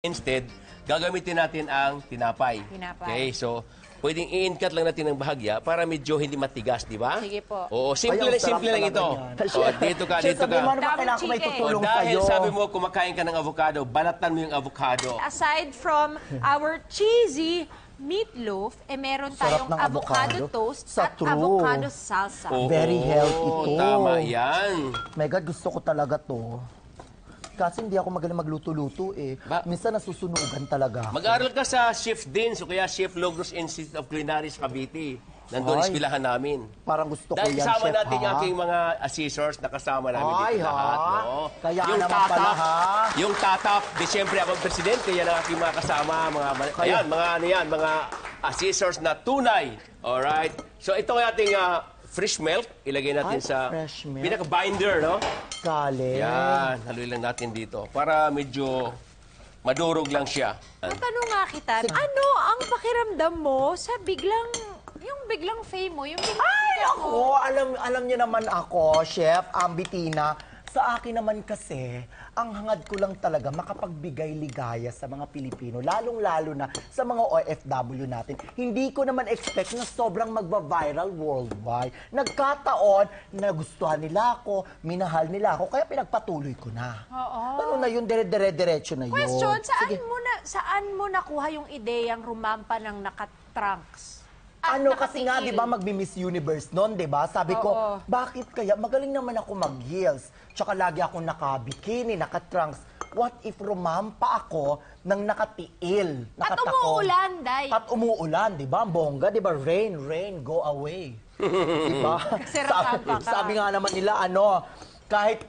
Instead, gagamitin natin ang tinapay. Okay, so pwedeng i-cut lang natin ng bahagya para medyo hindi matigas, di ba? Sige po. Oo, simple lang ito. O, dito ka, dito ka. Sabi mo, kailangan ko may tutulong Dahil sa'yo. sabi mo, kumakain ka ng avocado, balatan mo yung avocado. Aside from our cheesy meatloaf, meron Sarap tayong ng avocado avocado. toast Sa at true. avocado salsa. Oo, Very healthy to. Tama yan. My God, gusto ko talaga to. Kasi hindi ako magaling magluto-luto eh. Minsan nasusunugan talaga. Mag-aaral ka sa Chef Deans o kaya Chef Logros Institute of Culinary sa Cavite. Nandun ispilahan namin. Parang gusto ko Dahil yan, kasama Chef, natin yung ha? aking mga assessors na kasama namin Ay, dito ha? lahat. No? Kaya yung naman pala, ha? Yung tatap, di siyempre ako ang presidente, yan ang aking mga kasama, ayan, mga assessors na tunay. Alright? So ito ang ating fresh milk, ilagay natin sa fresh milk. pinaka-binder, no? Galing. Yan, haluin lang natin dito para medyo madurog lang siya. Matanong nga kita, ano ang pakiramdam mo sa biglang fame mo? Yung biglang Ay, sikat ako, mo? alam niyo naman ako, Chef, Bettina. Sa akin naman kasi, ang hangad ko lang talaga makapagbigay ligaya sa mga Pilipino, lalong-lalo na sa mga OFW natin. Hindi ko naman expect na sobrang magba-viral worldwide. Nagkataon, nagustuhan nila ako, minahal nila ako, kaya pinagpatuloy ko na. Oo. Ano na yun, dire-diretso na yun. Question, Sige. saan mo nakuha yung ideyang rumampa ng nakatrunks? Kasi nga, di ba, magmi-Miss Universe noon, di ba? Sabi ko, Oo. bakit kaya? Magaling naman ako mag-heels. Tsaka lagi ako naka-bikini, naka-trunks. What if rumampa ako ng nakatiil, At nakatako? umuulan, Day. At umuulan, di ba? Ang bongga, di ba? Rain, rain, go away. Di ba? Kasi rampa ka. sabi nga naman nila, kahit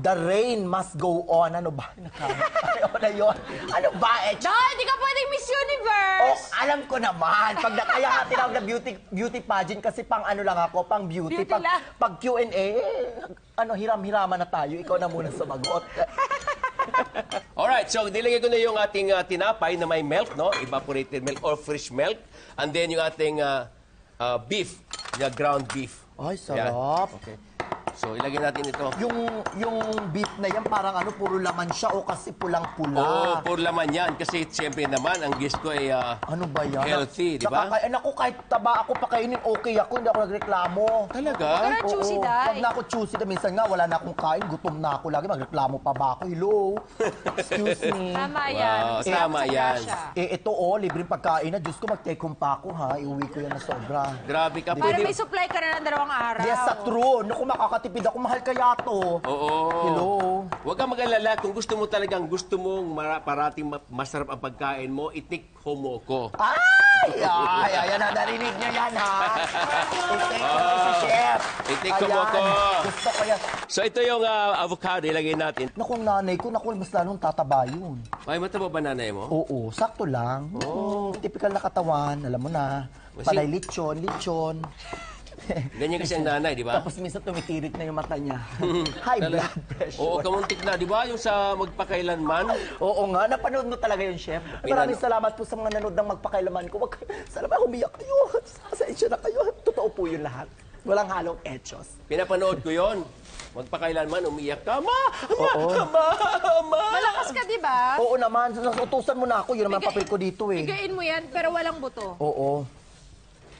the rain must go on. Ano ba? Ano na yun? Ano ba? Day, di ka pwedeng Miss Universe! Oh, alam ko naman. Kaya nga tinawag na beauty pageant kasi pang ano lang ako, pang beauty. Beauty lang. Pag Q&A, hiram-hiraman na tayo. Ikaw na muna sumagot. Alright, so nilagay ko na yung ating tinapay na may milk, no? Evaporated milk or fresh milk. And then yung ating beef, yung ground beef. Ay, sarap. Yan. Okay. So ilagay natin ito. Yung beef na yan, parang puro laman siya o kasi pulang-pula. Oo, puro laman yan. Kasi siyempre naman, ang guest ko ay Ano ba yan? healthy, di ba? Naku, kahit taba ako pakainin, okay ako. Hindi ako nagreklamo. Talaga? Pero choosy, Oo. Day. Pag na ako choosy, minsan nga wala na akong kain, gutom na ako lagi, magreklamo pa ba ako? Hello? Excuse me. Tama yan. Wow, Gusto tama ko sa yan. grasya. Ito libreng pagkain na. Diyos ko, mag-take home pa ako, ha? Iuwi ko yan na sobra. Grabe ka. Para Pwede. may supply ka na ng 2 araw. Yes, sa true. Naku, makakatipid ako. Mahal kaya to. Oo. Hello? Huwag kang mag-alala. Kung gusto mo parating masarap ang pagkain mo, itik home ko. Ay, narinig niyo yan, ha? I-take ko si Chef. Itik ko mo ko. Gusto ko yan. So ito yung avocado, ilagay natin. Naku, ang nanay ko, mas lalong tataba yun. Ay, mataba ba nanay mo? Oo, sakto lang. Typical na katawan, alam mo na. Palay lechon. Ganyan kasi ang nanay, di ba? Tapos minsan tumitirik na yung mata niya. High blood pressure. Oo, kamuntik na, di ba? Yung sa magpakailanman. Oo nga, napanood mo talaga yun, Chef. Maraming salamat po sa mga nanood ng magpakailaman ko. Salamat, umiyak kayo. Pasensya na kayo. Totoo po yun lahat. Walang halong etchos. Pinapanood ko yon. Magpakailanman, umiyak ka. Ma! Malakas ka, di ba? Oo naman, utusan mo na ako. Yun naman papel ko dito eh. Bigayin mo yan, pero walang buto. Oo.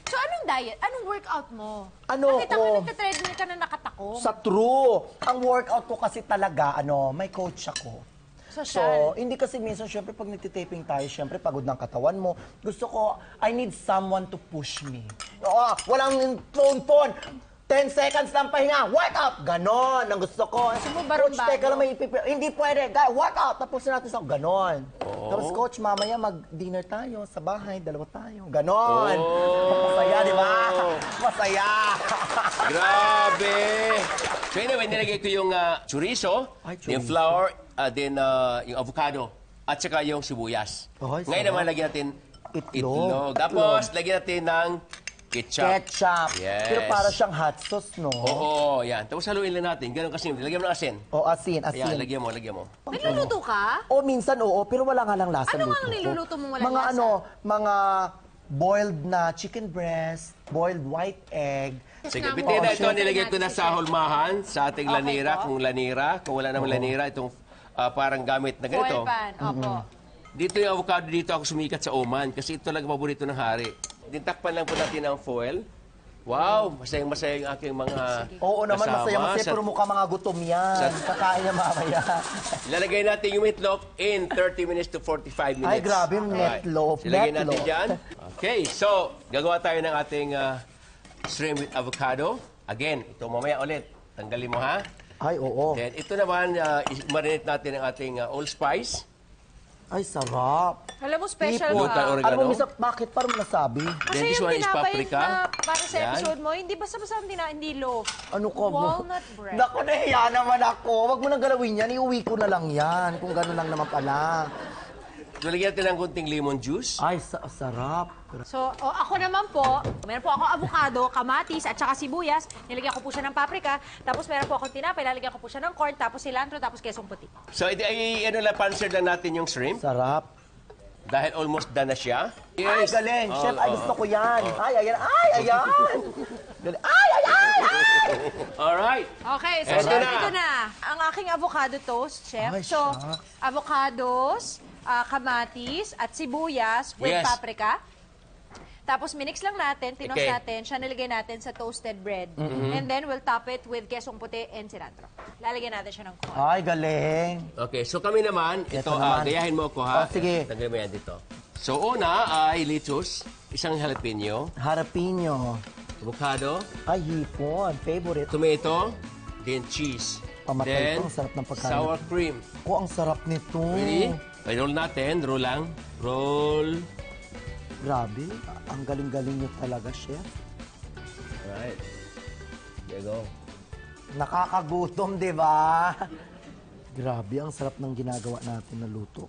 So, anong diet? Anong workout mo? Ano Nakita ko? ko nagka-treadmill ka na nakatako. Sa true. Ang workout ko kasi talaga, may coach ako. Social. So, hindi kasi minsan, syempre, pag nagtitaping tayo, syempre, pagod ng katawan mo. Gusto ko, I need someone to push me. Walang phone. 10 seconds lang pahinga, workout! Ganon, ang gusto ko. Sumubarong Coach, teka bago. lang, hindi pwede. Workout! Tapusin natin sa ganon. Tapos, coach, mamaya mag-dinner tayo sa bahay, 2 tayo. Ganon. Masaya, di ba? Masaya. Grabe! So anyway, nilagay ko yung chorizo, Ay, yung chorizo. flour, then yung avocado, at saka yung sibuyas. Ay, Ngayon sarap. naman, lagyan natin Itlog. Tapos, lagyan natin ng ketchup. Yes. Yes. Pero para siyang hot sauce, no? Oo, yan. Tapos haluin lang natin. Ganun kasi. Lagyan mo ng asin. O, asin. Ayan, lagyan mo. Nagluluto ka? O, minsan, oo. Pero wala nga lang lasa. Ano luto nga ang ko. niluluto mong walang mga lasa? Mga boiled na chicken breast, boiled white egg. Sige, nga, bitin na mo. ito. Nilagay ko na sa hulmahan, sa ating Okay lanira. po. Kung lanira, kung wala namang lanira, itong parang gamit na ganito. Foil pan. Opo. Dito yung avocado dito ako sumikat sa Oman kasi ito talaga paborito ng hari. Dintakpan lang po natin ang foil. Wow, masayang-masaya yung aking mga Oo naman, kasama masaya-masaya, sa- pero mukha mga gutom yan. Kakain na mamaya. Lalagay natin yung meatloaf in 30 minutes to 45 minutes. Ay, grabe, Alright. meatloaf, Ilagay natin meatloaf. dyan. Okay, so, gagawa tayo ng ating shrimp with avocado. Again, ito mamaya ulit. Tanggalin mo, ha? Ay, oo. Then, ito naman, marinate natin ang ating allspice. Ay, sarap. Alam mo, special Tipo, Glutan ka. oregano. Alam mo, Misa, bakit? Paano mo nasabi? Kasi Then this yung one is tinapay paprika. na para sa Yan. episode mo, hindi basta-basta hindi loaf. Ano ka mo? Walnut bread. Naku, nahiya naman ako. Wag mo nang galawin yan. Iuwi ko na lang yan. Kung gano'n lang naman pala. Lalagyan natin ng kunting lemon juice. Ay, sarap. So, ako naman po, meron po ako avocado, kamatis, at saka sibuyas. Nilagyan ko po siya ng paprika. Tapos meron po akong tinapay, lalagyan ko po siya ng corn, tapos cilantro, tapos kesong puti. So, ano lang, panser lang natin yung shrimp. Sarap. Dahil almost done na siya. Ay, galing. Oh, Chef, ay, oh. gusto ko yan. Ay, ayan. Ay, ayan. Galing. Ay, ay, ay, ay. Alright. Okay, so Eto chef, na. ito na. Ang aking avocado toast, chef. Ay, So, shucks. avocados, kamatis, at sibuyas with Yes. paprika. Tapos minix lang natin, tinos Okay. natin, siya nilagay natin sa toasted bread. And then we'll top it with kesong puti and cilantro. Lalagyan natin siya ng corn. Ay, galing. Okay, so kami naman, Ito ito, naman. gayahin mo ako, ha? Oh, sige. Tanggalin mo yan dito. So, una ay lettuce, isang jalapeno, Jalapeno. avocado, Ay, hipon. Favorite. tomato, then cheese. Pamatay then, ito, ang sarap ng pagkain. sour cream. Oh, ang sarap nito. Ready? I-roll natin, roll lang. Roll. Grabe. Ang galing-galing niyo talaga, chef. Alright. There you go. Nakakagutom, di ba? Grabe, ang sarap ng ginagawa natin na luto.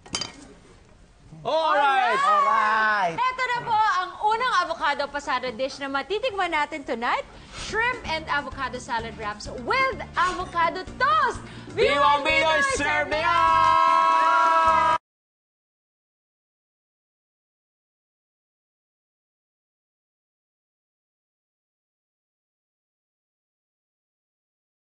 Alright! Alright! Ito na po ang unang avocado pasado dish na matitikman natin tonight. Shrimp and avocado salad wraps with avocado toast! Viva Pinoy, serve me up!